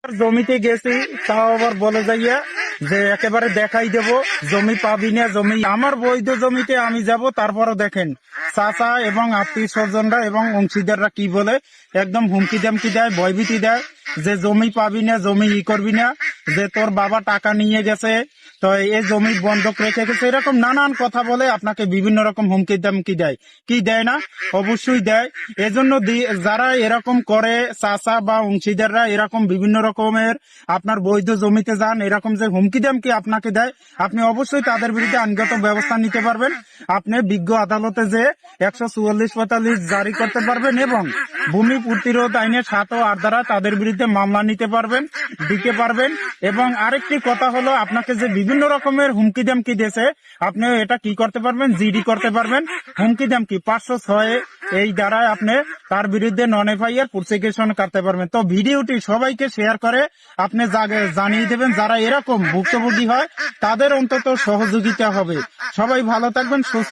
জমিতে গেছি, তাও আবার বলে যাইয়া যে একেবারে দেখাই দেব জমি পাবি না, জমি আমার বৈধ জমিতে আমি যাব। তারপরও দেখেন চাচা এবং আত্মীয় স্বজনরা এবং অংশীদাররা কি বলে, একদম হুমকি দামকি দেয়, ভয়ভীতি দেয় যে জমি পাবি না, জমি করবি না, যে তোর বাবা টাকা নিয়ে গেছে, তো এই জমি বন্ধক রেখে গেছে, এরকম নানান কথা বলে আপনাকে বিভিন্ন রকম হুমকি দামকি দেয়। কি দেয় না? অবশ্যই দেয়। এজন্য যারা এরকম করে, চাচা বা অংশীদাররা এরকম বিভিন্ন রকমের আপনার বৈধ জমিতে যান, এরকম যে হুমকি দামকি আপনাকে দেয়, আপনি অবশ্যই তাদের বিরুদ্ধে আইনগত ব্যবস্থা নিতে পারবেন। আপনি বিজ্ঞ আদালতে যে 144-45 জারি করতে পারবেন এবং ভূমি প্রতিরোধ আইনের 7 ও 8 ধারা তাদের বিরুদ্ধে মামলা নিতে পারবেন, দিতে পারবেন। এবং আরেকটি কথা হলো, আপনাকে যে বিভিন্ন রকমের হুমকি দামকি দিয়েছে, আপনি এটা কি করতে পারবেন, জিডি করতে পারবেন। হুমকি দামকি 506 এই দ্বারায় আপনি তার বিরুদ্ধে নন এফআইআর প্রসিকিউশন করতে পারবেন। তো ভিডিওটি সবাইকে শেয়ার করে আপনি জানিয়ে দেবেন, যারা এরকম ভুক্তভোগী হয় তাদের অন্তত সহযোগিতা হবে। সবাই ভালো থাকবেন, সুস্থ